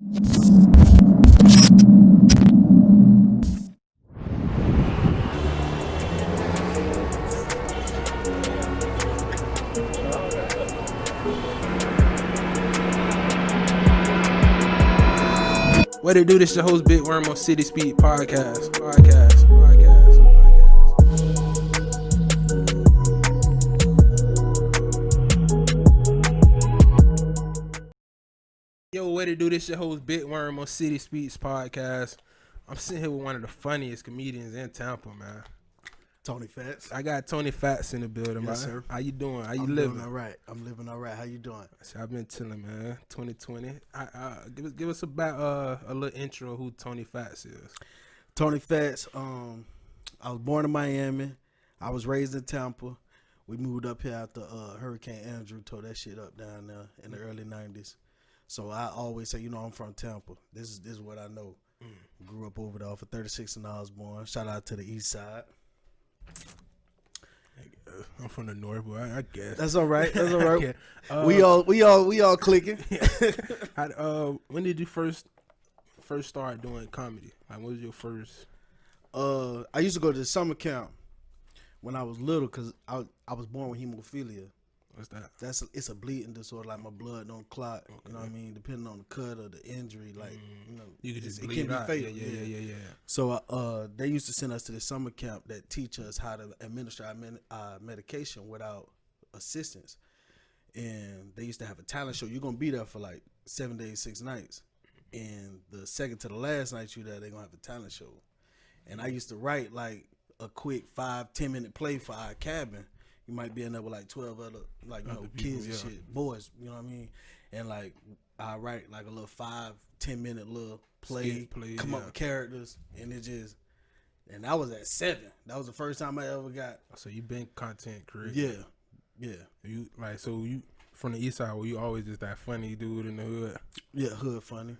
What it do? This your host Big Worm on CitySpeaksPodcast. Yo, what it do? This your host Big Worm on CitySpeaksPodcast. I'm sitting here with one of the funniest comedians in Tampa, man. Toni Fatz. I got Toni Fatz in the building, man. Yes, sir. How you doing? How you I'm living? Doing all right. I'm living all right. How you doing? So I've been chilling, man. 2020. Give us about a little intro of who Toni Fatz is. Toni Fatz. I was born in Miami. I was raised in Tampa. We moved up here after Hurricane Andrew tore that shit up down there in the early 90s. So I always say, I'm from Tampa. This is what I know. Grew up over there for 36 and I was born. Shout out to the east side. I'm from the north, but I guess that's all right. That's all right. We all clicking. When did you first start doing comedy? Like, what was your first? I used to go to the summer camp when I was little because I was born with hemophilia. What's that? It's a bleeding disorder. Like my blood don't clot. Okay. You know what I mean? Depending on the cut or the injury, like you could just it bleed can out. be fatal. Yeah. So they used to send us to the summer camp that teach us how to administer our medication without assistance. And they used to have a talent show. You're gonna be there for like 7 days, 6 nights, and the second to the last night you're there, they're gonna have a talent show. And I used to write like a quick 5-10 minute play for our cabin. You might be in there with like 12 other kids and shit, boys, you know what I mean? And like I write like a little 5-10 minute little play come up with characters, and and I was at 7. That was the first time I ever got. So you been content creator? Yeah. You from the east side? Were you always just that funny dude in the hood? Yeah, hood funny.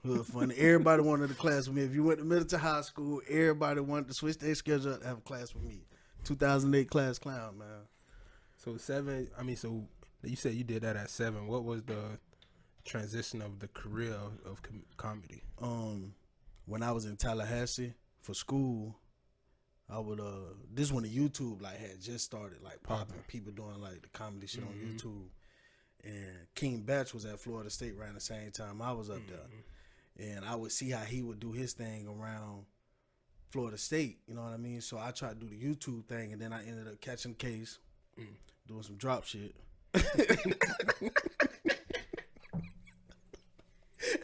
Everybody wanted a class with me. If you went to military high school, everybody wanted to switch their schedule to have a class with me. 2008 class clown, man. So 7. So you said you did that at 7. What was the transition of the career of comedy? When I was in Tallahassee for school, I would this when the YouTube like had just started like popping. People doing like the comedy shit on YouTube, and King Batch was at Florida State around the same time I was up there, and I would see how he would do his thing around Florida State. You know what I mean? So I tried to do the YouTube thing, and then I ended up catching case. Doing some drop shit.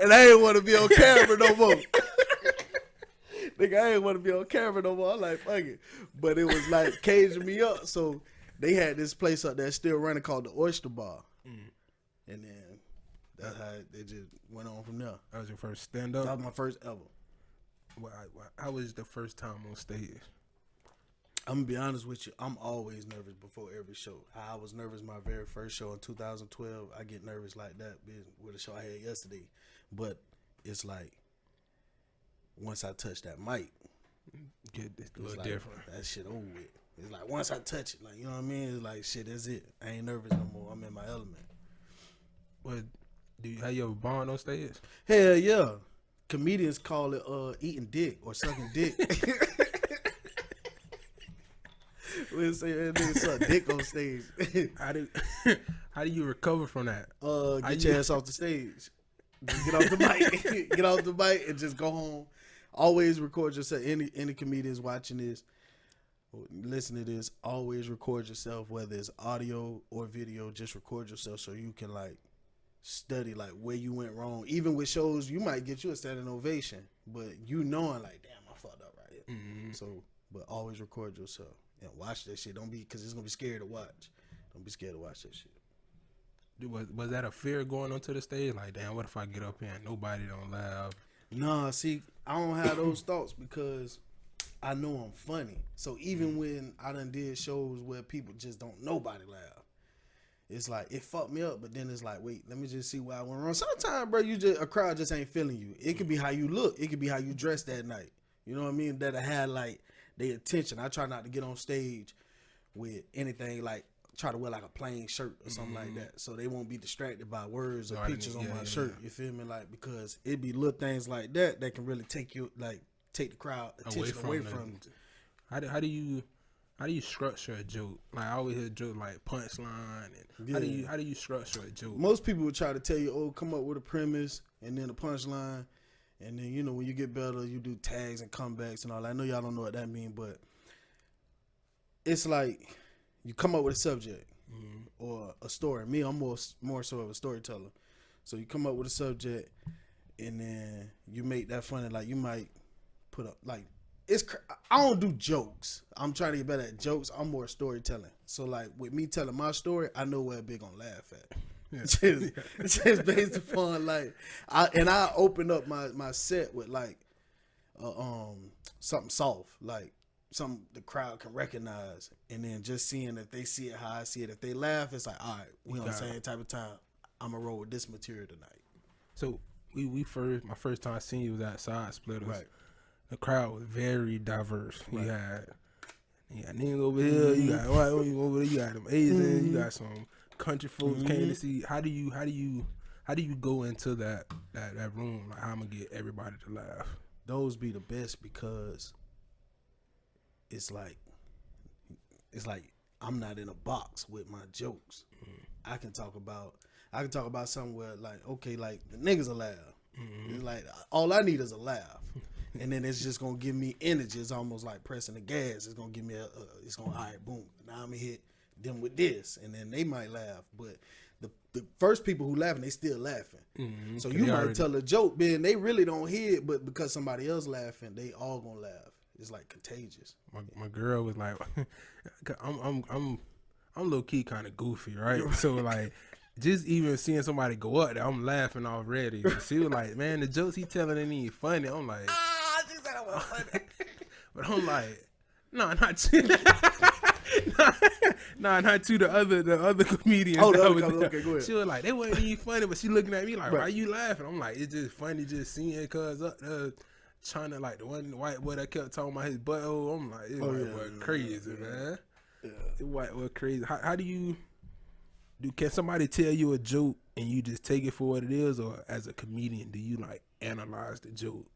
And I ain't want to be on camera no more. Nigga, I ain't want to be on camera no more. I'm like, fuck it. But it was like caging me up. So they had this place up there still running called the Oyster Bar. And then that's how it just went on from there. That was your first stand-up? That was my first ever. How was the first time on stage? I'm gonna be honest with you. I'm always nervous before every show. I was nervous my very first show in 2012. I get nervous like that with a show I had yesterday. But it's like once I touch that mic, it's a little like, different. That shit over with. It's like once I touch it, like, you know what I mean? It's like shit. That's it. I ain't nervous no more. I'm in my element. What have you ever bombed on stage? Hell yeah. Comedians call it eating dick or sucking dick. We'll say that nigga suck dick on stage. How do you recover from that? Get your ass off the stage. Just get off the mic. Get off the mic and just go home. Always record yourself. Any comedians watching this, listen to this, always record yourself, whether it's audio or video. Just record yourself so you can like study like where you went wrong. Even with shows, you might get you a standing ovation, but you knowing like, damn, I fucked up right here. So, but always record yourself. And watch that shit. Don't be, because it's going to be scary to watch. Don't be scared to watch that shit. Was that a fear going onto the stage? Like, damn, what if I get up here and nobody don't laugh? Nah, see, I don't have those thoughts because I know I'm funny. So even when I done did shows where people just don't nobody laugh, it's like, it fucked me up. But then it's like, wait, let me just see why I went wrong. Sometimes, bro, a crowd just ain't feeling you. It could be how you look. It could be how you dress that night. You know what I mean? That I had like their attention. I try not to get on stage with anything like try to wear like a plain shirt or something like that, so they won't be distracted by words or pictures on my shirt. You feel me? Like, because it be little things like that that can really take the crowd attention away from it. How do you structure a joke? Like, I always hear a joke like punchline. And how do you structure a joke? Most people would try to tell you, oh, come up with a premise and then a punchline, and then, you know, when you get better, you do tags and comebacks and all that. I know y'all don't know what that means, but it's like you come up with a subject or a story. Me, I'm more so of a storyteller. So you come up with a subject and then you make that funny. Like, you might put up, like, I don't do jokes. I'm trying to get better at jokes. I'm more storytelling. So, like, with me telling my story, I know where big gonna laugh at. Yeah. It's just based upon, like, I open up my set with, like, something soft, like something the crowd can recognize, and then just seeing if they see it how I see it. If they laugh, it's like, all right, we on the same type of time. I'm gonna roll with this material tonight. So my first time seeing you was at Side Splitters. Right. The crowd was very diverse. Right. You had niggas over here, you got white over there, you got them Asians, you got some country folks came to see. How do you go into that room? Like, how I'm gonna get everybody to laugh? Those be the best, because it's like I'm not in a box with my jokes. I can talk about something where, like, okay, like, the niggas will laugh. It's like, all I need is a laugh. And then it's just gonna give me energy. It's almost like pressing the gas. It's gonna give me it's gonna, all right, boom. Now I'm gonna hit them with this, and then they might laugh. But the first people who laughing, they still laughing. So you might tell a joke, man, they really don't hear it, but because somebody else laughing, they all gonna laugh. It's like contagious. My girl was like, I'm low key kind of goofy, right? So, like, just even seeing somebody go up there, I'm laughing already. She was like, man, the jokes he telling ain't even funny. I'm like, she said I was funny. But I'm like, no, not to, not to the other comedians. Oh, okay, go ahead. She was like, they wasn't even funny, but she looking at me like, why you laughing? I'm like, it's just funny just seeing cuz up there trying to, like, the one white boy that kept talking about his butthole. I'm like, this white boy crazy, man. Yeah. This white boy crazy. How do you... Can somebody tell you a joke and you just take it for what it is, or as a comedian, do you, like, analyze the joke?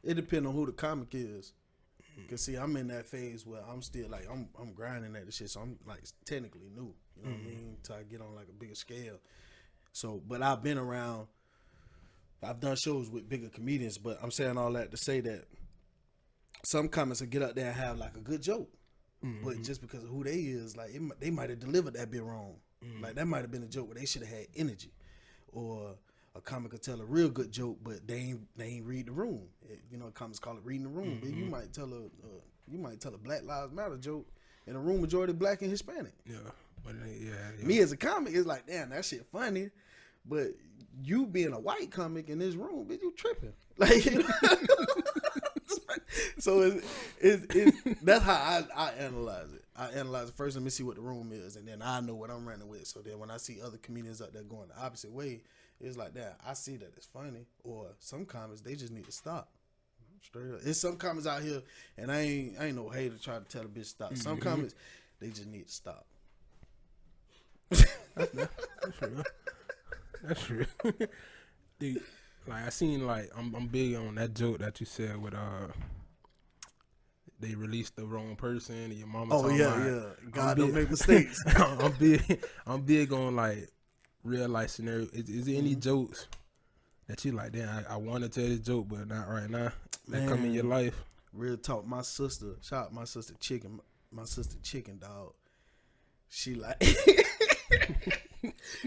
It depends on who the comic is. Cause see, I'm in that phase where I'm still, like, I'm grinding at the shit, so I'm, like, technically new. You know what I mean? Till I get on, like, a bigger scale. So, but I've been around. I've done shows with bigger comedians, but I'm saying all that to say that some comics will get up there and have, like, a good joke. But just because of who they is, like, they might have delivered that bit wrong. Like, that might have been a joke where they should have had energy. Or a comic could tell a real good joke, but they ain't read the room. Comics call it reading the room. But you might tell a Black Lives Matter joke in a room majority Black and Hispanic. Yeah. Me as a comic, it's like, damn, that shit funny. But you being a white comic in this room, bitch, you tripping. Like, so it's that's how I analyze it. I analyze it first. Let me see what the room is, and then I know what I'm running with. So then when I see other comedians out there going the opposite way, it's like that. I see that it's funny. Or some comics, they just need to stop. Straight up. There's some comics out here, and I ain't no hater trying to tell a bitch stop. Some comics, they just need to stop. That's true. Dude, like, I seen, like, I'm big on that joke that you said with they released the wrong person and your mama. Oh yeah. God don't make mistakes. I'm big on, like, real life scenario. Is there any jokes that you like, damn, I want to tell this joke, but not right now, that come in your life? Real talk. My sister, shout out my sister Chicken, dog. She like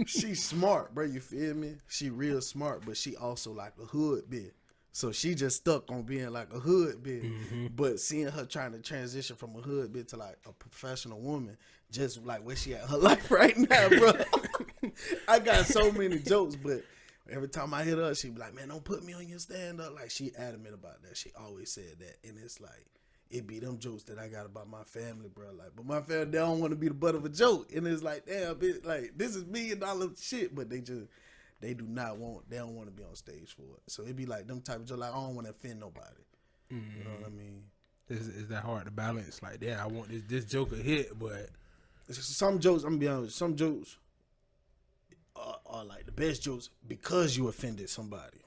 she's smart, bro. You feel me? She real smart, but she also like a hood bitch. So she just stuck on being like a hood bitch. But seeing her trying to transition from a hood bitch to, like, a professional woman, just like where she at her life right now, bro. I got so many jokes, but every time I hit her, she be like, man, don't put me on your stand up. Like, she adamant about that. She always said that. And it's like, it be them jokes that I got about my family, bro. Like, but my family, they don't want to be the butt of a joke. And it's like, damn, bitch, like, this is $1 million shit, but they don't want to be on stage for it. So it be like them type of jokes, like, I don't want to offend nobody. You know what I mean? Is that hard to balance? Like, yeah, I want this joke a hit, but some jokes, I'm gonna be honest, some jokes are like the best jokes because you offended somebody.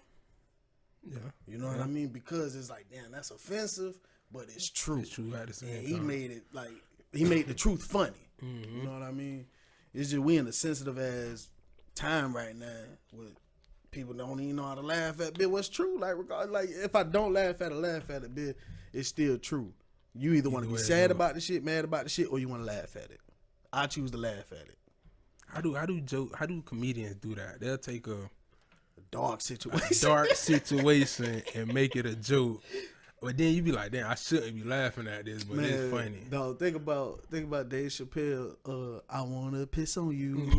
Yeah. You know what I mean? Because it's like, damn, that's offensive, but it's true. It's true at the same time. He made it like, he made the truth funny. Mm-hmm. You know what I mean? It's just we in a sensitive ass time right now with people don't even know how to laugh at bit what's true. Like, regardless, like if I don't laugh at it bit, it's still true. You either want to be sad about the shit, mad about the shit, or you want to laugh at it. I choose to laugh at it. How do comedians do that? They'll take a dark situation and make it a joke. But then you be like, damn, I shouldn't be laughing at this, but it's funny. No, think about Dave Chappelle. I wanna piss on you.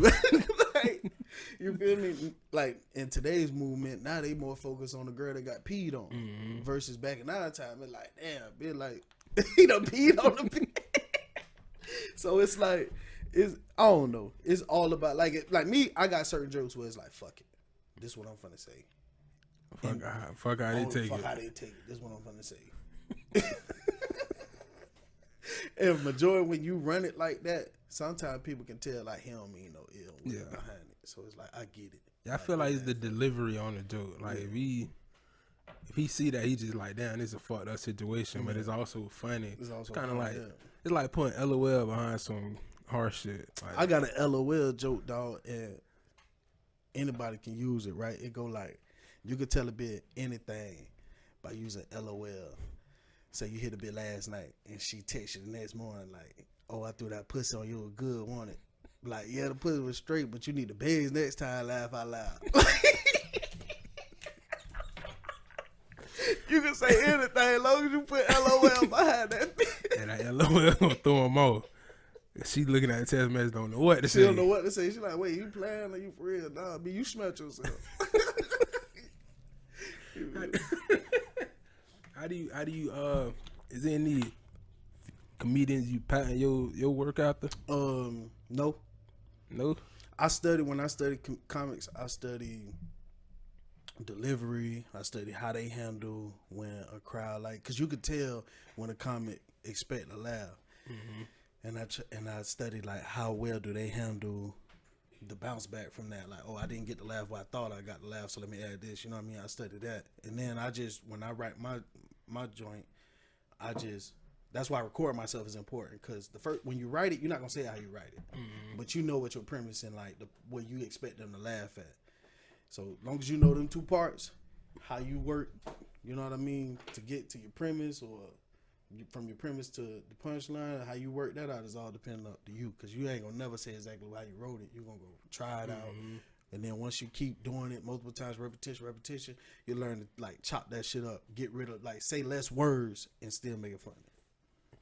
Like, you feel me? Like in today's movement, now they more focused on the girl that got peed on, versus back in our time. It's like, damn, be like he done peed on the pee. So it's like, I don't know. It's all about like me. I got certain jokes where it's like, fuck it. This is what I'm finna say. Fuck how they take it. This is what I'm finna say. And majority when you run it like that, sometimes people can tell like he don't mean no ill behind it. So it's like, I get it. Yeah, I feel like it's the delivery on the joke. Like if he see that, he just like, damn, this is a fucked up situation, but it's also funny. It's kind of like it's like putting LOL behind some harsh shit. Like, I got an LOL joke, dog, and anybody can use it, right? It go like, you could tell a bit anything by using LOL. So you hit a bit last night, and she text you the next morning like, oh, I threw that pussy on you, good, wasn't it? Like, yeah, the pussy was straight, but you need the bags next time, laugh out loud. You can say anything as long as you put LOL behind that. And that LOL gonna throw him off. She looking at the text message, don't know what to say. She don't know what to say. She like, wait, you playing or you for real? Nah, you smelt yourself. How do you is there any comedians you pattern your work after? No. No? When I studied comics, I studied delivery. I studied how they handle when a crowd, like, cause you could tell when a comic expect a laugh. And I studied like how well do they handle the bounce back from that. Like, oh, I didn't get the laugh, but I thought I got the laugh, so let me add this. You know what I mean? I studied that, and then when I write my joint, that's why I record myself is important, because when you write it, you're not gonna say how you write it, but you know what your premise and like what you expect them to laugh at. So as long as you know them two parts, how you work, you know what I mean, to get to your premise or from your premise to the punchline, how you work that out is all dependent up to you, because you ain't gonna never say exactly how you wrote it. You're gonna go try it out, and then once you keep doing it multiple times, repetition, you learn to like chop that shit up, get rid of, like, say less words and still make it funny.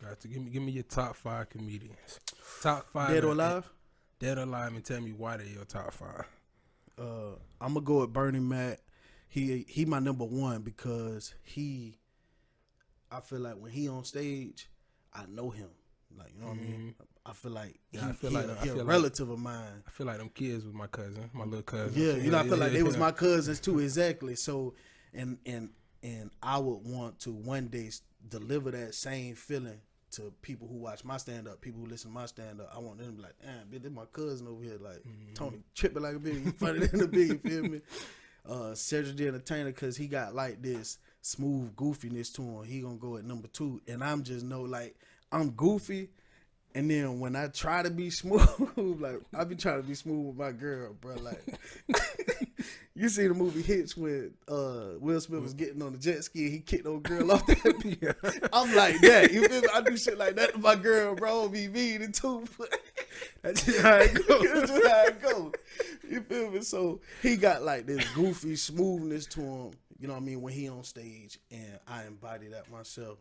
Got to give me your top 5 comedians. Top 5 Dead or alive? Dead or alive, and tell me why they're your top 5. I'm gonna go with Bernie Mac. He my number one because I feel like when he on stage, I know him. Like, you know what I mean? I feel like he a relative of mine. I feel like them kids was my cousin, my little cousin. Yeah, you know, I feel like they was my cousins too, exactly. So, and I would want to one day deliver that same feeling to people who watch my stand up, people who listen to my stand up. I want them to be like, damn, bitch, this my cousin over here. Like, Tony tripping like a bitch, he funny than a bitch, you feel me? Cedric the Entertainer, because he got like this smooth goofiness to him. He gonna go at number 2, and I'm just know like I'm goofy, and then when I try to be smooth, like I be trying to be smooth with my girl, bro. Like you see the movie Hitch when Will Smith was getting on the jet ski and he kicked old girl off that. I'm like that. You feel me? I do shit like that to my girl, bro. Be mean and too. That's just how it goes. That's just how it goes. You feel me? So he got like this goofy smoothness to him. You know what I mean? When he on stage, and I embody that myself.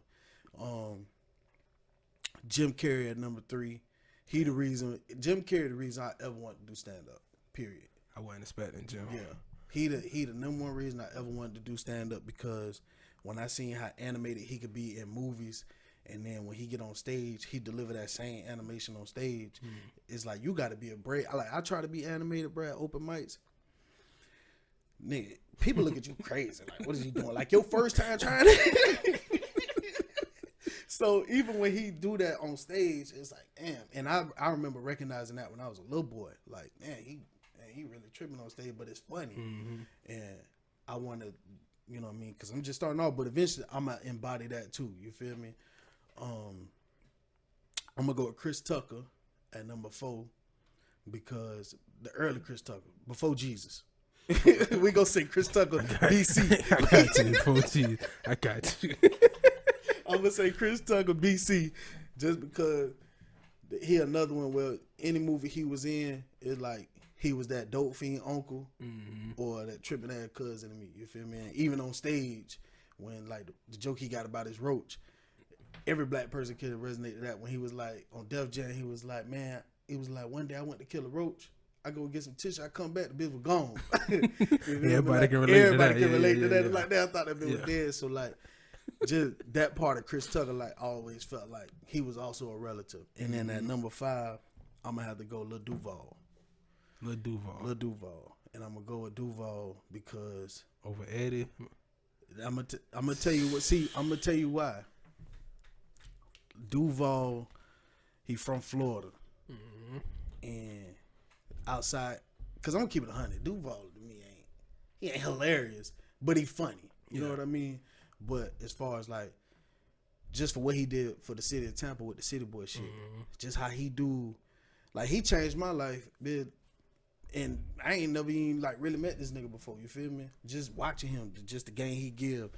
Jim Carrey at number 3. Jim Carrey the reason I ever wanted to do stand up. Period. I wasn't expecting Jim. Yeah. He the number one reason I ever wanted to do stand up, because when I seen how animated he could be in movies, and then when he get on stage, he deliver that same animation on stage. It's like, you got to be a brave. I try to be animated, bro, at open mics. Nigga, people look at you crazy. Like, what is he doing? Like, your first time trying it? So even when he do that on stage, it's like, damn. And I remember recognizing that when I was a little boy. Like, man, he really tripping on stage, but it's funny. And I want to, you know what I mean? Because I'm just starting off, but eventually I'm going to embody that too. You feel me? I'm going to go with Chris Tucker at number 4 because the early Chris Tucker, before Jesus. We gonna say Chris Tucker, BC. I got you, before Jesus. I got you. I'm gonna say Chris Tucker, BC, just because he another one where any movie he was in, it's like he was that dope fiend uncle or that tripping ass cousin to me. You feel me? And even on stage, when like the joke he got about his roach, every black person could have resonated that when he was like on Def Jam. He was like, man, it was like one day I went to kill a roach. I go get some tissue. I come back, the bitch was gone. Everybody can relate to that. Everybody can relate to that. Like that, I thought that bitch was dead. So like, just that part of Chris Tucker, like, always felt like he was also a relative. And then at number 5, I'm gonna have to go Lil Duval. Lil Duval, and I'm gonna go with Duval because over Eddie. I'm gonna tell you what. See, I'm gonna tell you why. Duval, he from Florida, and outside, cause I'm gonna keep it 100. Duval to me he ain't hilarious, but he funny. You know what I mean? But as far as like, just for what he did for the city of Tampa with the City Boy shit, just how he do, like he changed my life, man. And I ain't never even like really met this nigga before. You feel me? Just watching him, just the game he give.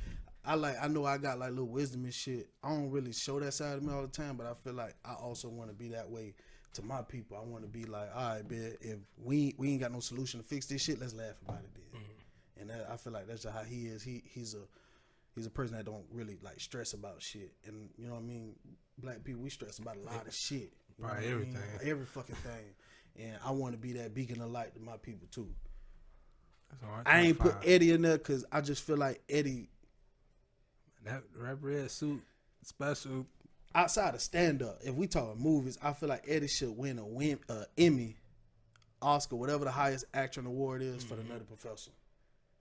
I know I got like little wisdom and shit. I don't really show that side of me all the time, but I feel like I also want to be that way to my people. I want to be like, all right, man, if we ain't got no solution to fix this shit, let's laugh about it then. And that, I feel like that's just how he is. He's a person that don't really like stress about shit. And you know what I mean? Black people, we stress about a lot of shit. Probably everything. I mean? Every fucking thing. And I want to be that beacon of light to my people too. I ain't put Eddie in there because I just feel like Eddie, that Rap Red suit special. Outside of stand up, if we talking movies, I feel like Eddie should win a Emmy, Oscar, whatever the highest acting award is for the Nutty Professor.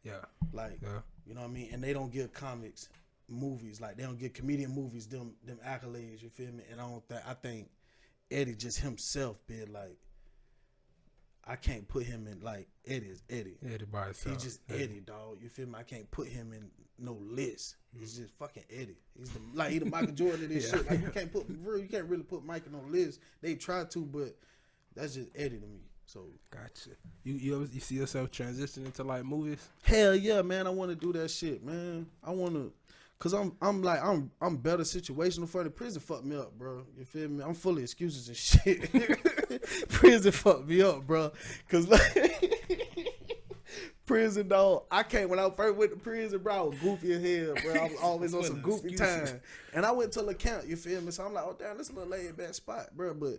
Yeah, like you know what I mean. And they don't give comics movies, like they don't give comedian movies them accolades. You feel me? And I think Eddie just himself be like, I can't put him in like Eddie's Eddie. Eddie by himself. He's just Eddie, dog. You feel me? I can't put him in no list. He's just fucking Eddie. He's the Michael Jordan of this shit. Like you can't really put Mike in no list. They try to, but that's just Eddie to me. So gotcha. You see yourself transitioning to like movies? Hell yeah, man. I want to do that shit, man. I want to. Cause I'm better situational for the prison fucked me up, bro. You feel me? I'm full of excuses and shit. Prison fucked me up, bro. Cause like prison, dog. When I first went to prison, bro, I was goofy as hell, bro. I was always on some goofy time. And I went to the camp, you feel me? So I'm like, oh damn, this is a little laid back spot, bro. But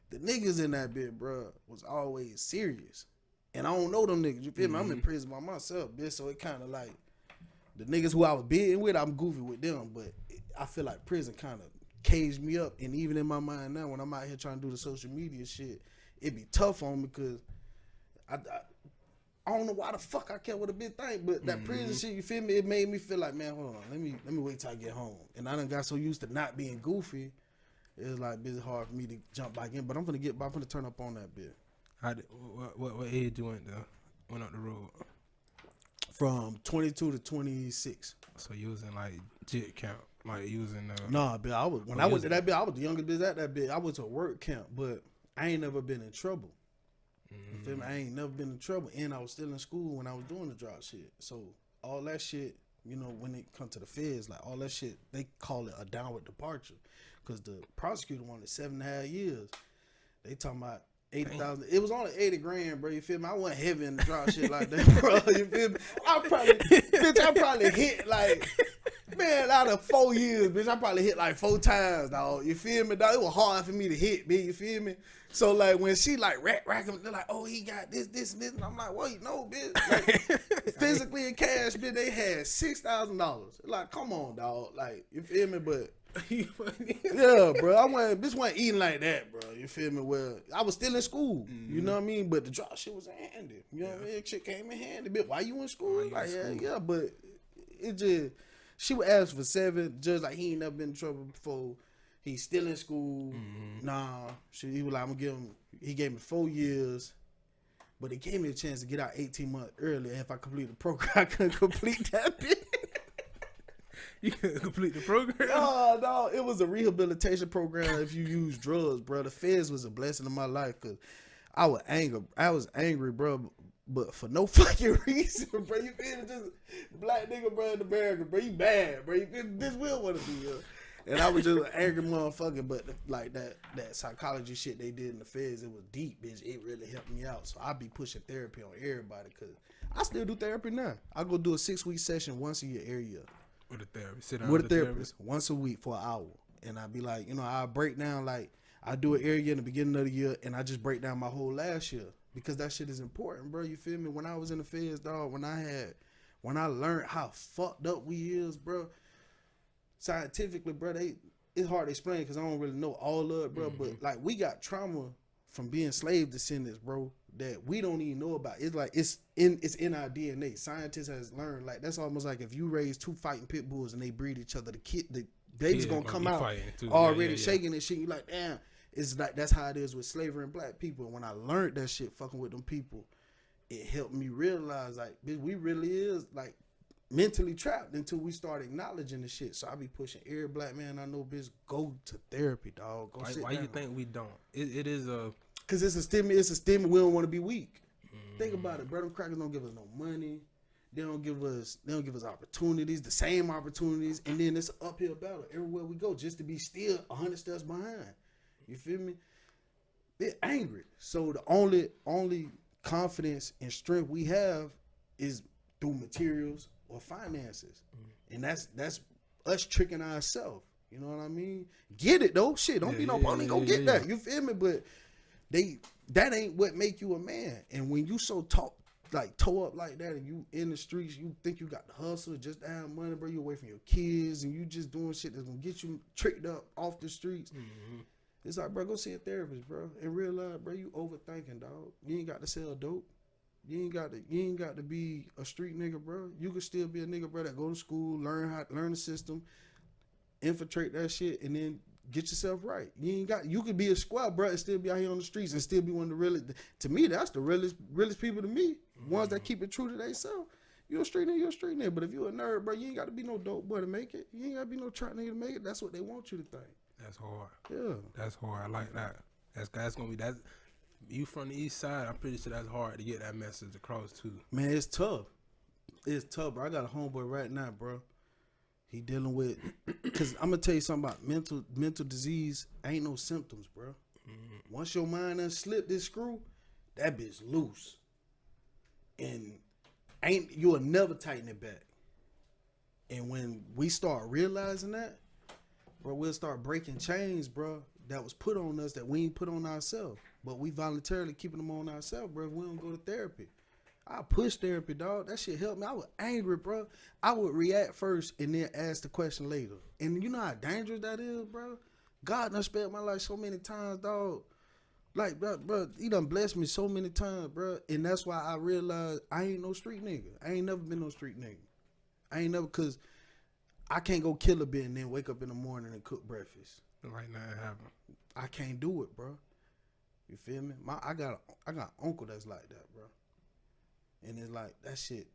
the niggas in that bit, bro, was always serious. And I don't know them niggas, you feel me? I'm in prison by myself, bitch. So it kind of like, the niggas who I was bidding with, I'm goofy with them, but I feel like prison kind of caged me up. And even in my mind now, when I'm out here trying to do the social media shit, it be tough on me because I don't know why the fuck I care what a bitch think, but that prison shit, you feel me? It made me feel like, man, hold on, let me wait till I get home. And I done got so used to not being goofy, it's like it's hard for me to jump back in. But I'm gonna turn up on that bit. What age you went up the road? From 22 to 26. So you was in like JIT camp, like you was in Nah, bitch. I went to that bit, I was the youngest bitch at that bit. I went to a work camp, but I ain't never been in trouble. You feel me? I ain't never been in trouble, and I was still in school when I was doing the drop shit. So all that shit, you know, when it come to the feds, like all that shit, they call it a downward departure, because the prosecutor wanted 7.5 years. They talking about 80,000. It was only 80 grand, bro. You feel me? I wasn't heavy in the drop shit like that, bro. You feel me? I probably hit like, man, out of 4 years, bitch, I probably hit like 4 times, dog. You feel me, dog? It was hard for me to hit, bitch. You feel me? So like when she like rack him, they're like, oh, he got this, and this, and I'm like, well, you know, bitch. Like, physically in cash, bitch, they had $6,000. Like, come on, dog. Like, you feel me? But yeah, bro. Bitch wasn't eating like that, bro. You feel me? Well, I was still in school. You know what I mean? But the drop shit was handy. You know what I mean? Shit came in handy. Bitch, why you in school? Yeah. But it just, she would ask for 7. Judge like he ain't never been in trouble before. He's still in school. Nah, shit, he was like, I'm gonna give him. He gave me 4 years, but he gave me a chance to get out 18 months earlier. If I complete the program, I couldn't complete that bit. You couldn't complete the program? No, it was a rehabilitation program. If you use drugs, bro, the feds was a blessing in my life because I was angry, bro. But for no fucking reason, bro. You feel me? Just black nigga, bro, in America, bro. You bad, bro. You feel me? This will want to be here. And I was just an angry motherfucker. But like that psychology shit they did in the feds, it was deep, bitch. It really helped me out. So I be pushing therapy on everybody because I still do therapy now. I go do a 6-week session once a year every year. With a therapist. Sit down with a therapist once a week for an hour. And I be like, I break down, like, I do it every year in the beginning of the year, and I just break down my whole last year. Because that shit is important, bro. You feel me? When I was in the feds, dog, when I learned how fucked up we is, bro, scientifically, bro, it's hard to explain because I don't really know all of it, bro. But, like, we got trauma from being slave descendants, bro, that we don't even know about. It's like it's in our DNA. Scientists has learned, like, that's almost like if you raise 2 fighting pit bulls and they breed each other, the baby's gonna come out already shaking and shit. You like, damn. It's like that's how it is with slavery and black people. And when I learned that shit fucking with them people, it helped me realize, like, bitch, we really is like mentally trapped until we start acknowledging the shit. So I be pushing every black man I know, bitch, go to therapy, dog. Go sit down. Why you think we don't? It is a... Because it's a stigma. We don't want to be weak. Think about it, bro. Them crackers don't give us no money. They don't give us opportunities, the same opportunities. And then it's an uphill battle everywhere we go just to be still 100 steps behind. You feel me? They're angry. So the only confidence and strength we have is through materials or finances. And that's us tricking ourselves. You know what I mean? Get it though. Shit, don't be no pony. Go get that. You feel me? But that ain't what make you a man. And when you so toe up like that and you in the streets, you think you got the hustle, just to have money, bro. You away from your kids and you just doing shit that's gonna get you tricked up off the streets. It's like, bro, go see a therapist, bro. And realize, bro, you overthinking, dog. You ain't got to sell dope. You ain't got to be a street nigga, bro. You can still be a nigga, bro, that go to school, learn the system, infiltrate that shit, and then get yourself right. You could be a squad, bro, and still be out here on the streets and still be one of the realest. To me, that's the realest people to me. Ones that keep it true to themselves. You a street nigga, But if you a nerd, bro, you ain't got to be no dope boy to make it. You ain't got to be no trap nigga to make it. That's what they want you to think. That's hard. Yeah. That's hard. I like that. That's gonna be that. You from the east side, I'm pretty sure that's hard to get that message across too. Man, it's tough. It's tough, bro. I got a homeboy right now, bro. He dealing with, cause I'm gonna tell you something about mental disease. Ain't no symptoms, bro. Once your mind done slip this screw, that bitch loose, and you'll never tighten it back. And when we start realizing that, bro, we'll start breaking chains, bro, that was put on us that we ain't put on ourselves. But we voluntarily keeping them on ourselves, bro, if we don't go to therapy. I push therapy, dog. That shit helped me. I was angry, bro. I would react first and then ask the question later. And you know how dangerous that is, bro? God done spared my life so many times, dog. Like, bro, he done blessed me so many times, bro. And that's why I realized I ain't no street nigga. I ain't never been no street nigga. I ain't never, because I can't go kill a bit and then wake up in the morning and cook breakfast. Like that happen. I can't do it, bro. You feel me? I got an uncle that's like that, bro. And it's like, that shit,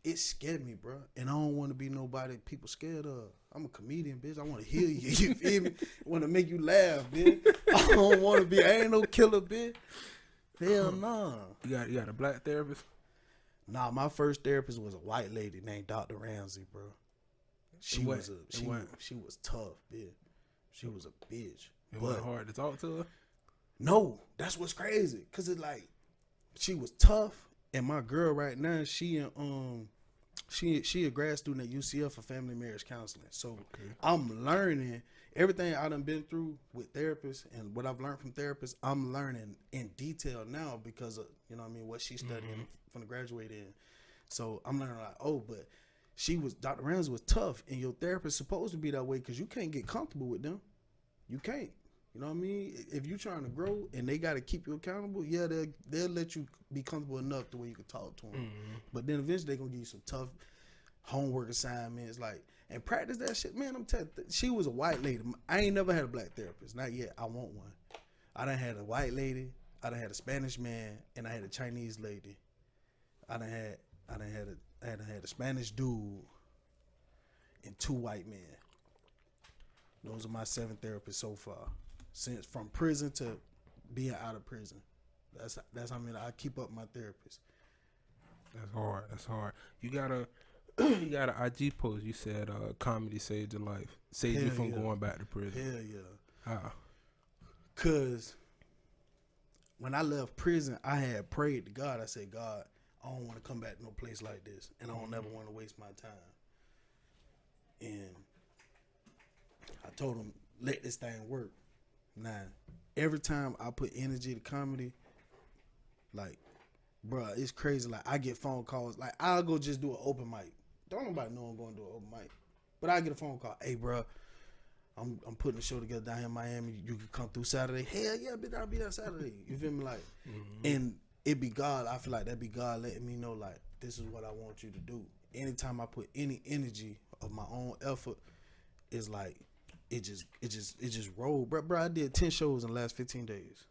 it scared me, bro. And I don't want to be nobody people scared of. I'm a comedian, bitch. I want to heal you. You feel me? I want to make you laugh, bitch. I don't want to be, I ain't no killer, bitch. Hell nah. You got a black therapist? Nah, my first therapist was a white lady named Dr. Ramsey, bro. She was tough, bitch. She was a bitch. It wasn't hard to talk to her? No, that's what's crazy. Cause it's like, she was tough, and my girl right now, she a grad student at UCF for family marriage counseling. So I'm learning everything I done been through with therapists and what I've learned from therapists. I'm learning in detail now because of, you know what I mean, what she's studying from the graduate in. So I'm learning like, but Dr. Ramsey was tough, and your therapist supposed to be that way because you can't get comfortable with them. You can't. You know what I mean? If you trying to grow and they got to keep you accountable, yeah, they'll let you be comfortable enough to where you can talk to them. But then eventually they going to give you some tough homework assignments, like, and practice that shit. Man, I'm telling you, she was a white lady. I ain't never had a black therapist. Not yet. I want one. I done had a white lady. I done had a Spanish man, and I had a Chinese lady. I done had a Spanish dude and 2 white men. Those are my 7 therapists so far, since from prison to being out of prison. That's how many I keep up my therapist. That's hard. You got an IG post. You said comedy saved your life, saved you from going back to prison. Hell yeah. How? Cause when I left prison, I had prayed to God. I said, God, I don't want to come back to no place like this, and I don't never want to waste my time. And I told him, let this thing work. Now, every time I put energy to comedy, like, bruh, it's crazy. Like, I get phone calls. Like, I'll go just do an open mic. Don't nobody know I'm going to do an open mic. But I get a phone call. Hey, bruh, I'm putting a show together down here in Miami. You can come through Saturday. Hell yeah, bitch, I'll be there Saturday. You feel me? Like, and it be God. I feel like that be God letting me know, like, this is what I want you to do. Anytime I put any energy of my own effort, it's like, it just rolled. Bro, I did 10 shows in the last 15 days.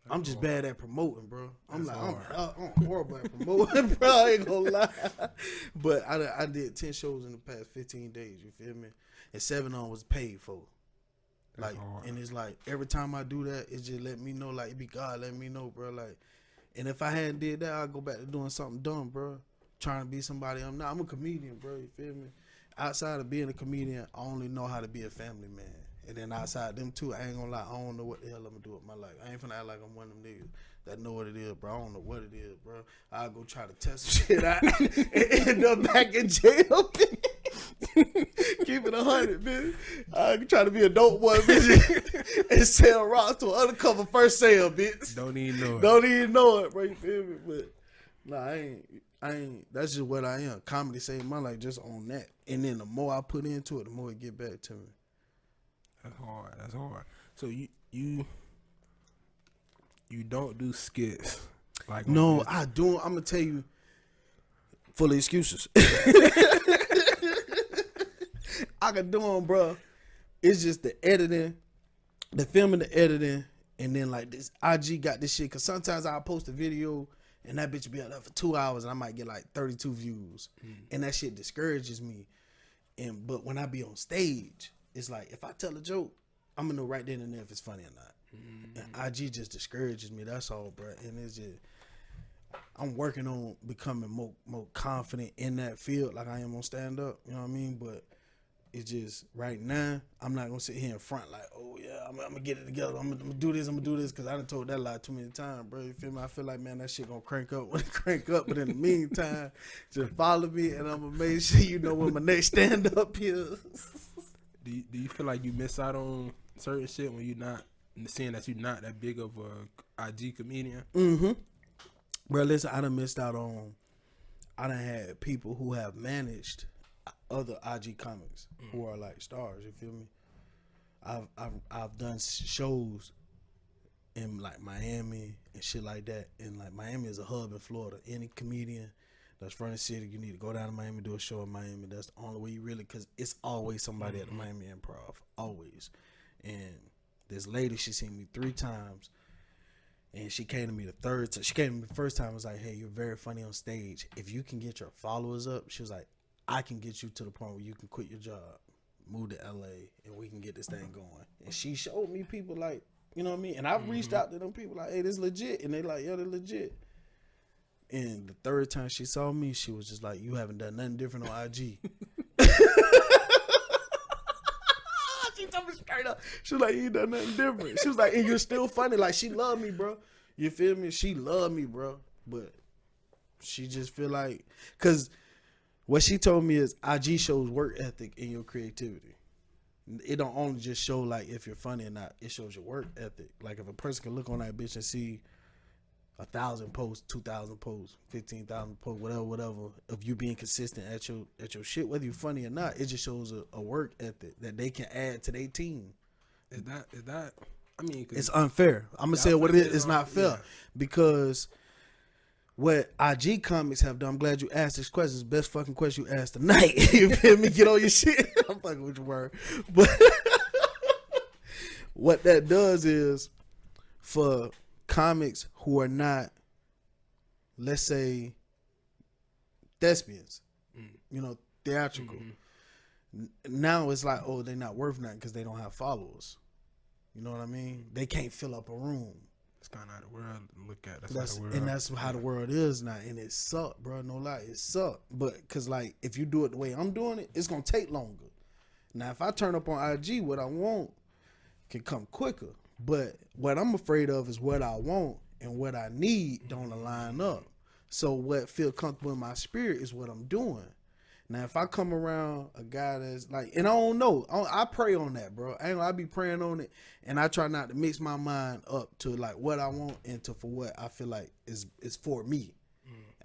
I'm just bad at promoting, bro. I'm horrible at promoting, bro. I ain't gonna lie. But I did 10 shows in the past 15 days, you feel me? And 7 of them was paid for. Like, and it's like, every time I do that, it just let me know, like, it be God letting me know, bro. Like, and if I hadn't did that, I'd go back to doing something dumb, bro. Trying to be somebody I'm not. I'm a comedian, bro, you feel me? Outside of being a comedian, I only know how to be a family man. And then outside them two, I ain't gonna lie, I don't know what the hell I'm gonna do with my life. I ain't finna act like I'm one of them niggas that know what it is, bro. I don't know what it is, bro. I'll go try to test some shit out and end up back in jail. Keep it 100, man. I try to be a dope boy, bitch, and sell rocks to an undercover first sale, bitch. Don't even know it. Don't even know it, bro. You feel me? But nah, I ain't. That's just what I am. Comedy saved my life just on that. And then the more I put into it, the more it get back to me. That's hard. So you don't do skits? Like, no, I do. I'm gonna tell you, full of excuses. I can do them, bro. It's just the editing, the filming, the editing, and then like this IG got this shit. Cause sometimes I'll post a video and that bitch be out there for 2 hours and I might get like 32 views, and that shit discourages me. But when I be on stage, it's like, if I tell a joke, I'm gonna know right then and there if it's funny or not. And IG just discourages me. That's all, bro. And it's just, I'm working on becoming more confident in that field, like I am on stand up. You know what I mean? But it's just right now, I'm not gonna sit here in front like, oh yeah, I'm gonna get it together. I'm gonna do this. Because I done told that lie too many times, bro. You feel me? I feel like, man, that shit gonna crank up when it crank up. But in the meantime, just follow me, and I'm gonna make sure you know when my next stand up is. Do you feel like you miss out on certain shit when you're not, seeing that you're not that big of a IG comedian? Bro, listen, I done missed out on. I done had people who have managed other IG comics who are like stars. You feel me? I've done shows in like Miami and shit like that. And like Miami is a hub in Florida. Any comedian that's from the city, you need to go down to Miami, do a show in Miami. That's the only way you really, because it's always somebody at the Miami Improv, always. And this lady, she seen me 3 times, and she came to me the third time. She came to me the first time, was like, hey, you're very funny on stage. If you can get your followers up, she was like, I can get you to the point where you can quit your job, move to LA, and we can get this thing going. And she showed me people like, you know what I mean? And I've reached out to them people like, hey, this legit. And they like, yeah, they're legit. And the third time she saw me, she was just like, you haven't done nothing different on IG. She told me straight up. She was like, you ain't done nothing different. She was like, and you're still funny. Like, she loved me, bro. You feel me? She loved me, bro. But she just feel like, because what she told me is IG shows work ethic in your creativity. It don't only just show like if you're funny or not. It shows your work ethic. Like if a person can look on that bitch and see 1,000 posts, 2,000 posts, 15,000 posts, whatever, of you being consistent at your shit, whether you're funny or not, it just shows a work ethic that they can add to their team. Is that? I mean, it's unfair. I'm gonna say what it is. It's not fair because what IG comics have done, I'm glad you asked this question. It's the best fucking question you asked tonight. You feel me? Get on your shit. I'm fucking with your word. But what that does is for comics who are not, let's say, thespians, you know, theatrical. Now it's like, oh, they're not worth nothing because they don't have followers. You know what I mean? They can't fill up a room. It's kind of how the world look at. That's how the world is now, and it suck, bro. No lie, it suck. But cause like if you do it the way I'm doing it, it's gonna take longer. Now if I turn up on IG, what I want can come quicker. But what I'm afraid of is what I want and what I need don't align up. So what feel comfortable in my spirit is what I'm doing. Now, if I come around a guy that's like, and I don't know, I pray on that, bro. I be praying on it, and I try not to mix my mind up to like what I want and to for what I feel like is for me.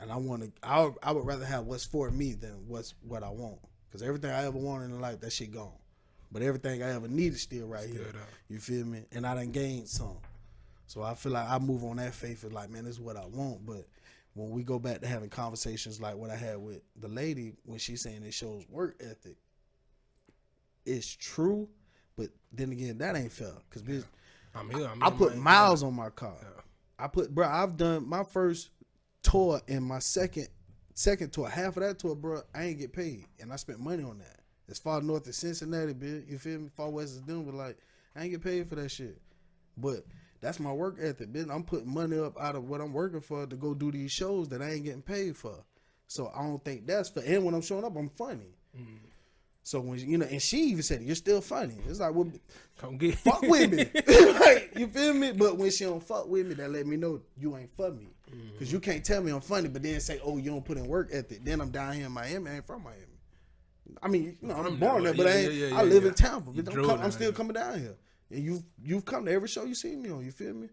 And I would rather have what's for me than what I want, because everything I ever wanted in life, that shit gone. But everything I ever needed still right here. You feel me? And I done gained some. So I feel like I move on that faith of like, man, this is what I want, but when we go back to having conversations like what I had with the lady when she's saying it shows work ethic, it's true, but then again, that ain't fair. Cause bitch, I put miles on my car. Yeah. I've done my first tour and my second tour. Half of that tour, bro, I ain't get paid, and I spent money on that. As far north as Cincinnati, bitch, you feel me? Far west is Denver, like I ain't get paid for that shit, but that's my work ethic, bitch. I'm putting money up out of what I'm working for to go do these shows that I ain't getting paid for. So I don't think that's fair. And when I'm showing up, I'm funny. So when and she even said, "You're still funny." It's like, well, come get fuck with me, like, you feel me? But when she don't fuck with me, that let me know you ain't for me, because you can't tell me I'm funny, but then say, "Oh, you don't put in work ethic." Then I'm down here in Miami. I ain't from Miami. I mean, I'm born there, but I live in Tampa. I'm still coming down here. And you've come to every show you see me on, you feel me?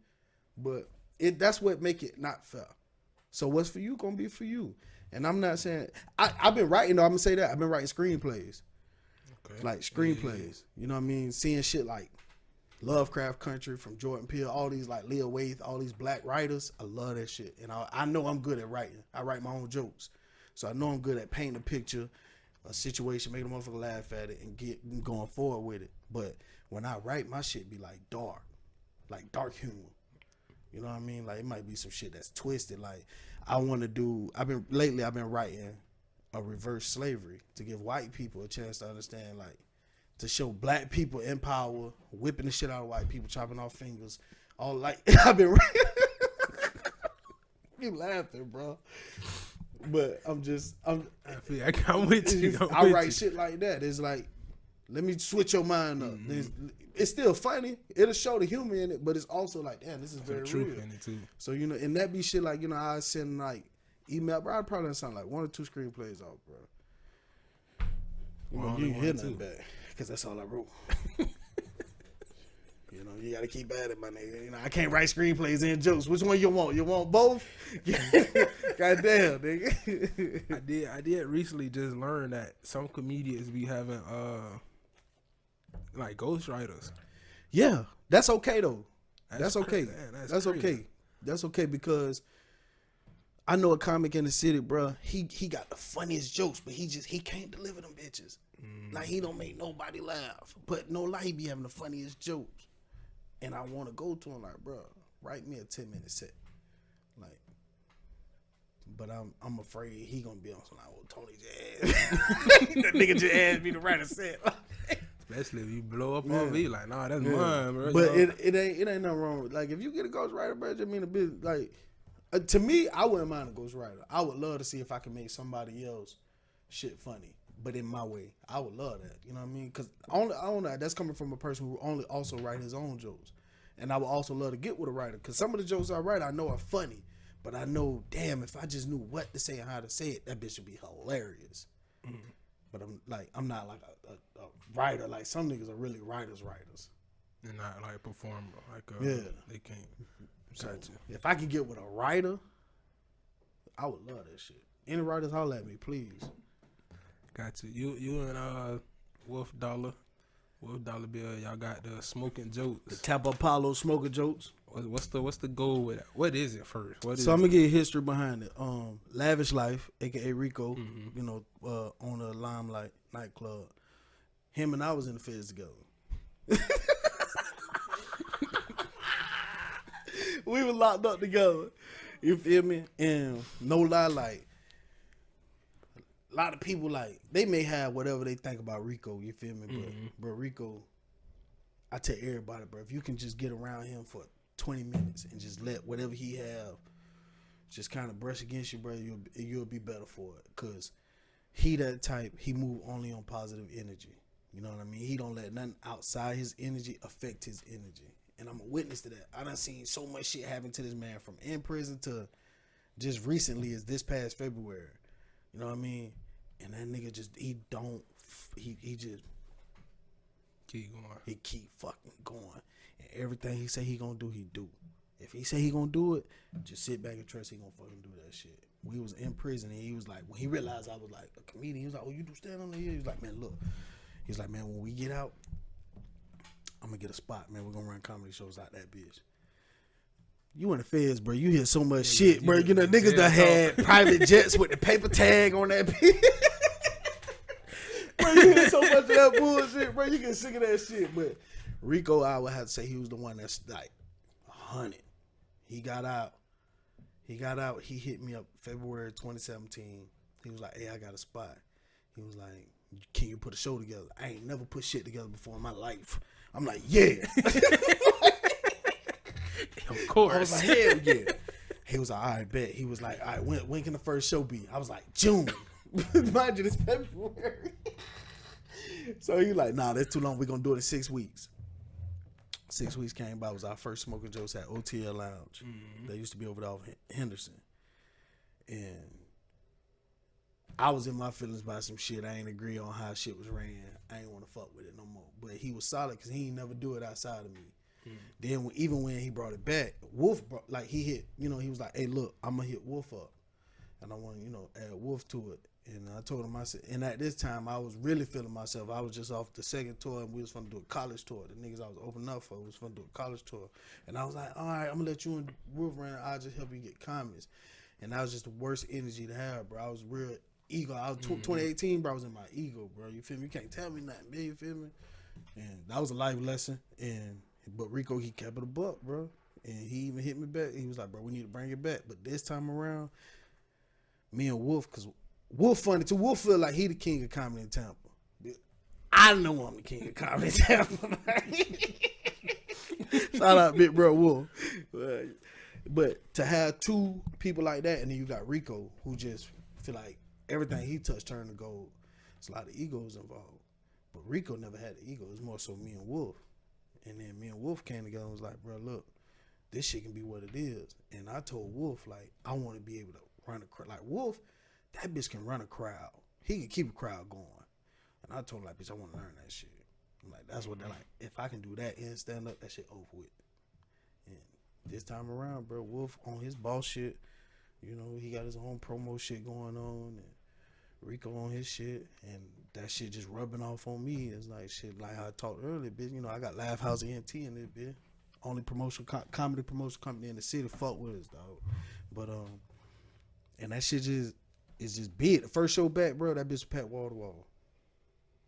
But that's what make it not fair. So what's for you gonna be for you. And I'm not saying I've been writing though, I'm gonna say that. I've been writing screenplays. Okay. Like screenplays. You know what I mean? Seeing shit like Lovecraft Country from Jordan Peele, all these like Leah Waithe, all these black writers. I love that shit. And I know I'm good at writing. I write my own jokes. So I know I'm good at painting a picture, a situation, making a motherfucker laugh at it and get going forward with it. But when I write, my shit be like dark humor. You know what I mean? Like it might be some shit that's twisted. Like I've been writing a reverse slavery to give white people a chance to understand, like to show black people in power, whipping the shit out of white people, chopping off fingers, all like I've been writing. You laughing, bro. But I'm with you. I write shit like that. It's like, let me switch your mind up. It's still funny. It'll show the humor in it, but it's also like, damn, this is very real. In it too. So and that be shit like, I send like email, bro. I probably sound like 1 or 2 screenplays out, bro. You ain't hear nothing back because that's all I wrote. You gotta keep at it, my nigga. I can't write screenplays and jokes. Which one you want? You want both? Goddamn, nigga. I did recently just learn that some comedians be having like ghostwriters. Yeah, that's okay though. That's okay. Man, that's okay. That's okay because I know a comic in the city, bro. He got the funniest jokes, but he can't deliver them bitches. Like he don't make nobody laugh. But no lie, he be having the funniest jokes. And I want to go to him like, bro, write me a 10-minute set. Like, but I'm afraid he gonna be on some like, oh, Tony just that nigga just asked me to write a set. Especially if you blow up on me, like, nah, that's mine, bro. But it ain't nothing wrong with, like, if you get a ghostwriter, bro, just mean a bit like to me, I wouldn't mind a ghostwriter. I would love to see if I can make somebody else shit funny, but in my way. I would love that. You know what I mean? Because I don't know. That's coming from a person who only also write his own jokes. And I would also love to get with a writer. Because some of the jokes I write, I know are funny. But I know, damn, if I just knew what to say and how to say it, that bitch would be hilarious. But I'm not like a writer. Like some niggas are really writers. And not like performer. Like they can't. So if I could get with a writer, I would love that shit. Any writers, holler at me, please. Got you. You and Wolf Dollar Wolf Dollar Bill, y'all got the smoking jokes. The Tampa Apollo smoking jokes. What's the goal with that? What is it first? I'm gonna get history behind it. Lavish Life, aka Rico, you know, on the Limelight nightclub. Him and I was in the feds together. We were locked up together. You feel me? And no lie, like a lot of people, like they may have whatever they think about Rico. You feel me? But Rico, I tell everybody, bro, if you can just get around him for 20 minutes and just let whatever he have just kind of brush against you, bro, you'll be better for it. Cause he that type, he move only on positive energy. You know what I mean? He don't let nothing outside his energy affect his energy. And I'm a witness to that. I done seen so much shit happen to this man from in prison to just recently as this past February. You know what I mean? And that nigga just, he just keep going. He keep fucking going. And everything he say he gonna do, he do. If he say he gonna do it, just sit back and trust he gonna fucking do that shit. We was in prison and he was like, when he realized I was like a comedian, he was like, oh, you do stand on the hill? He was like, man, look. He's like, man, when we get out, I'm gonna get a spot, man. We're gonna run comedy shows out that bitch. You in the feds, bro. You hear so much shit, bro. You know, niggas that had private jets with the paper tag on that bitch. Bro, you hear so much of that bullshit, bro. You get sick of that shit. But Rico, I would have to say he was the one that's like 100. He got out. He hit me up February 2017. He was like, hey, I got a spot. He was like, can you put a show together? I ain't never put shit together before in my life. I'm like, yeah. Of course. I was like, hell yeah. He was like, all right, bet. He was like, all right, when can the first show be? I was like, June. Mind you, it's February. So he like, nah, that's too long. We're going to do it in 6 weeks. 6 weeks came by. It was our first smoking jokes at OTL Lounge. They used to be over there off Henderson. And I was in my feelings by some shit. I ain't agree on how shit was ran. I ain't want to fuck with it no more. But he was solid because he ain't never do it outside of me. Then even when he brought it back, Wolf, like he hit, you know, he was like, hey, look, I'm going to hit Wolf up. And I want to, you know, add Wolf to it. And I told him, I said, and at this time, I was really feeling myself. I was just off the second tour and we was going to do a college tour. The niggas I was opening up for was going to do a college tour. And I was like, all right, I'm going to let you and Wolf run. I'll just help you get comments. And that was just the worst energy to have, bro. I was real ego. I was 2018, bro. I was in my ego, bro. You feel me? You can't tell me nothing, man. You feel me? And that was a life lesson. But Rico, he kept it a buck, bro. And he even hit me back. He was like, bro, we need to bring it back. But this time around, me and Wolf, because Wolf funny too. Wolf feel like he the king of comedy in Tampa. I know I'm the king of comedy in Tampa. Shout out Big Bro Wolf. But to have two people like that, and then you got Rico, who just feel like everything he touched turned to gold. It's a lot of egos involved. But Rico never had the ego. It was more so me and Wolf. And then me and Wolf came together and was like, bro, look, this shit can be what it is. And I told Wolf, like, I want to be able to run a crowd. Like, Wolf, that bitch can run a crowd. He can keep a crowd going. And I told him, like, bitch, I want to learn that shit. I'm like, that's what they're like. If I can do that and stand up, that shit over with. And this time around, bro, Wolf on his boss shit, you know, he got his own promo shit going on. And Rico on his shit, and that shit just rubbing off on me. It's like shit, like I talked earlier, bitch. You know, I got Laugh House ENT in this bitch. Only comedy promotion company in the city. Fuck with us, dog. But and that shit is just big. The first show back, bro, that bitch packed wall to wall.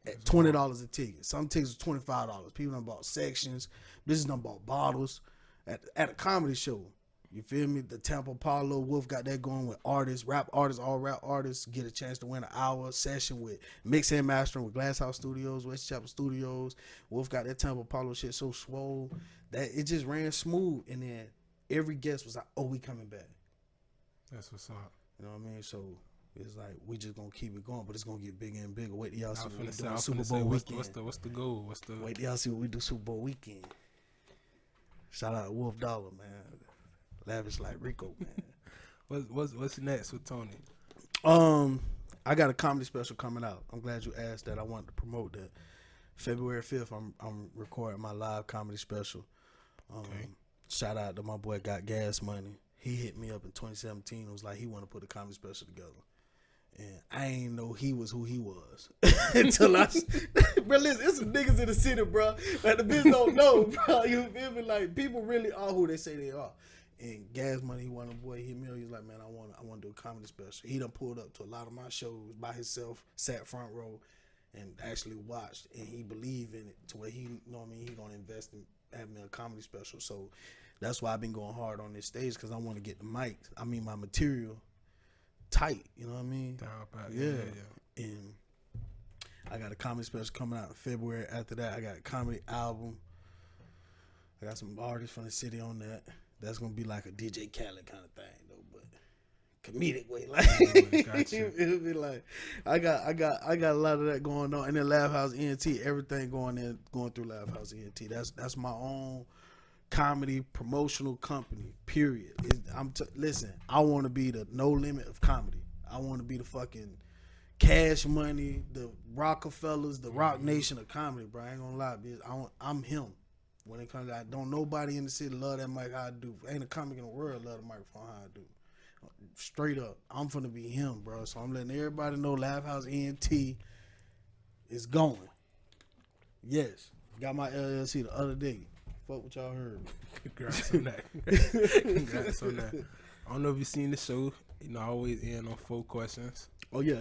At $20 a ticket. Some tickets was $25. People done bought sections. Bitches done bought bottles at a comedy show. You feel me? The Tampa Apollo, Wolf got that going with artists, all rap artists get a chance to win an hour session with mixing and mastering with Glass House Studios, West Chapel Studios. Wolf got that Tampa Apollo shit so swole that it just ran smooth. And then every guest was like, oh, we coming back. That's what's up. You know what I mean? So it's like, we just gonna keep it going, but it's gonna get bigger and bigger. Wait till y'all see what we do Super Bowl weekend. What's the goal? Wait till y'all see what we do Super Bowl weekend. Shout out to Wolf Dollar, man. Lavish like Rico, man. What's next with Toni? I got a comedy special coming out. I'm glad you asked that. I wanted to promote that. February 5th, I'm recording my live comedy special. Okay. Shout out to my boy Got Gas Money. He hit me up in 2017 and was like he want to put a comedy special together. And I ain't know he was who he was until bro, listen, it's some niggas in the city, bro. Like the bitch don't know, bro. You feel me? Like people really are who they say they are. And Gas Money, he wanted a boy hit me up. He was like, man, I want to do a comedy special. He done pulled up to a lot of my shows by himself, sat front row, and actually watched. And he believed in it to where he, you know what I mean, he gonna invest in having a comedy special. So that's why I've been going hard on this stage, because I want to get the mics. I mean, my material tight. You know what I mean? Down pat. Yeah. And I got a comedy special coming out in February. After that, I got a comedy album. I got some artists from the city on that. That's gonna be like a DJ Khaled kind of thing though, but comedic way. Like it'll be like I got a lot of that going on. And then Laugh House ENT, everything going through Laugh House ENT. That's my own comedy promotional company. Period. Listen, I want to be the No Limit of comedy. I want to be the fucking Cash Money, the Rockefellers, the Rock Nation of comedy, bro. I ain't gonna lie, bitch. I'm him. When it comes to that, don't nobody in the city love that mic how I do. Ain't a comic in the world love the microphone how I do. Straight up, I'm finna be him, bro. So I'm letting everybody know Laugh House ENT is going. Yes, got my LLC the other day. Fuck what y'all heard. Congrats on that. Congrats on that. I don't know if you seen the show. You know, I always end on 4 questions. Oh yeah.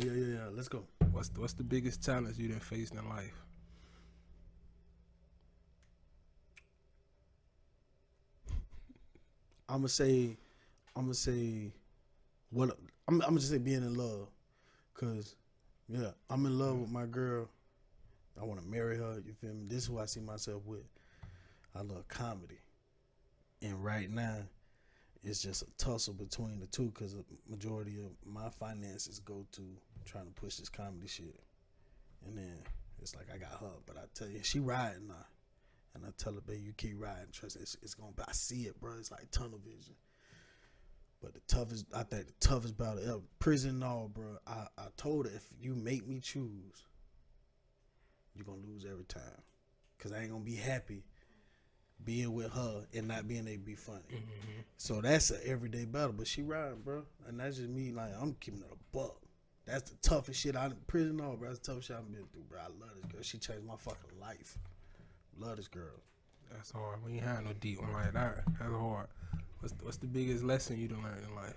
Let's go. What's the biggest challenge you done faced in life? I'm gonna say what I'm gonna just say being in love, cause yeah, I'm in love with my girl. I want to marry her. You feel me? This is who I see myself with. I love comedy, and right now, it's just a tussle between the two, cause the majority of my finances go to trying to push this comedy shit, and then it's like I got her, but I tell you, she riding now. And I tell her, babe, you keep riding. Trust me, it's gonna be. I see it, bro. It's like tunnel vision. But I think the toughest battle ever. Prison and all, bro. I told her, if you make me choose, you're gonna lose every time. Cause I ain't gonna be happy being with her and not being able to be funny. Mm-hmm. So that's an everyday battle. But she riding, bro. And that's just me, like, I'm keeping it a buck. That's the toughest shit prison and all, bro. That's the toughest shit I've been through, bro. I love this girl. She changed my fucking life. Love this girl. That's hard. When you have no deep one like that, that's hard. What's the biggest lesson you done learned in life?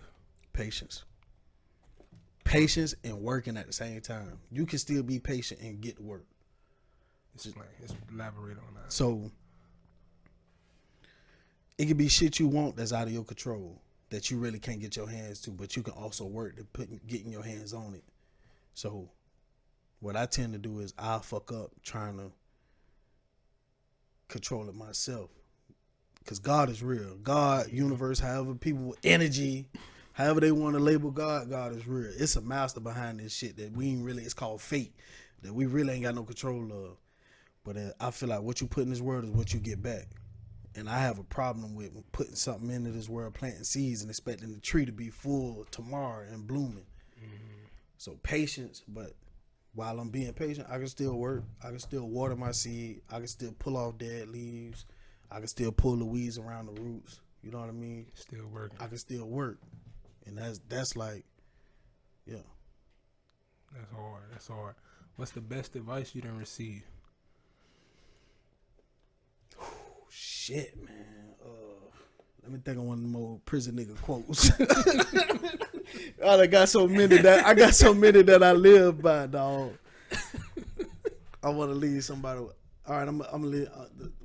Patience. Patience and working at the same time. You can still be patient and get to work. It's elaborate on that. So it could be shit you want that's out of your control, that you really can't get your hands to, but you can also work to getting your hands on it. So what I tend to do is I'll fuck up trying to control it myself, because God is real. God, universe, however people with energy, however they want to label God, God is real. It's a master behind this shit that we ain't really, it's called fate, that we really ain't got no control of. But I feel like what you put in this world is what you get back. And I have a problem with putting something into this world, planting seeds and expecting the tree to be full tomorrow and blooming. Mm-hmm. So patience, but while I'm being patient, I can still work. I can still water my seed. I can still pull off dead leaves. I can still pull the weeds around the roots. You know what I mean? Still working. I can still work. And that's like, yeah. That's hard. What's the best advice you done received? Shit, man. Let me think of one of them old prison nigga quotes. I got so many that I live by, dog. I want to leave somebody with. All right, I'm gonna live.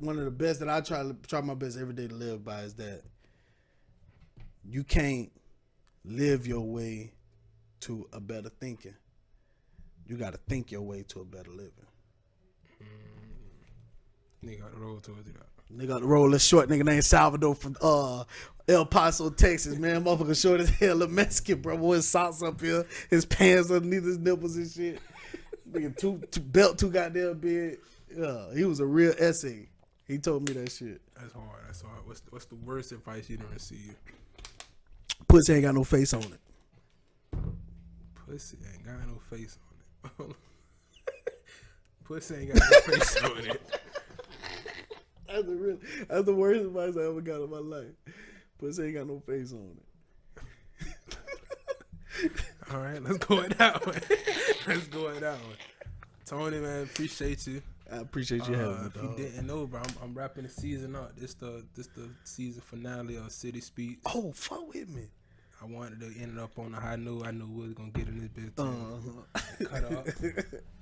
One of the best that I try my best every day to live by is that you can't live your way to a better thinking. You got to think your way to a better living. Nigga got the road towards it. Nigga got the road. This short nigga named Salvador from El Paso, Texas, man. Motherfucker short as hell, a Mexican, bro. With his socks up here, his pants underneath his nipples and shit. Nigga, two belt too goddamn big. Yeah, he was a real essay. He told me that shit. That's hard. What's the worst advice you done received? Pussy ain't got no face on it. Pussy ain't got no face on it. Pussy ain't got no face on it. That's the worst advice I ever got in my life. Pussy ain't got no face on it. All right, let's go with that one. Let's go with that one. Toni, man, appreciate you. I appreciate you having me, If you dog. didn't know, bro, I'm wrapping the season up. This the season finale of City Speaks. Oh, fuck with me. I wanted to end up on a high note. I knew we was gonna get in this bit cut up.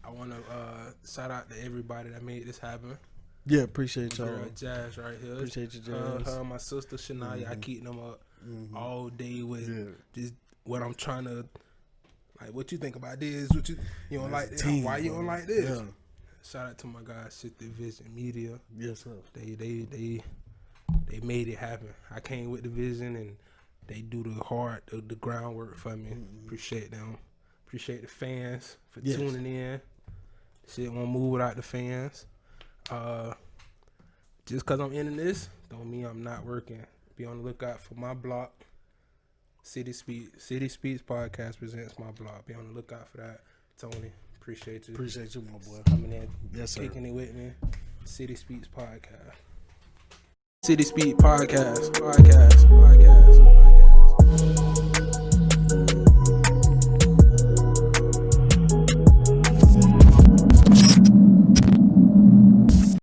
I want to shout out to everybody that made this happen. Yeah, appreciate y'all. Girl, Jazz right here. Appreciate you, Jazz. Her and my sister Shania. I keep them up all day with just what I'm trying to. Like, what you think about this? What you don't like this? Why you don't like this? Yeah. Shout out to my guys, City Vision Media. Yes, sir. They made it happen. I came with the vision, and they do the groundwork for me. Appreciate them. Appreciate the fans for tuning in. Shit won't move without the fans. Just because I'm in this, don't mean I'm not working. Be on the lookout for my blog. City Speaks Podcast presents my blog. Be on the lookout for that. Toni, appreciate you. Appreciate you, my boy. Coming in, kicking it with me. City Speaks Podcast. City Speaks Podcast.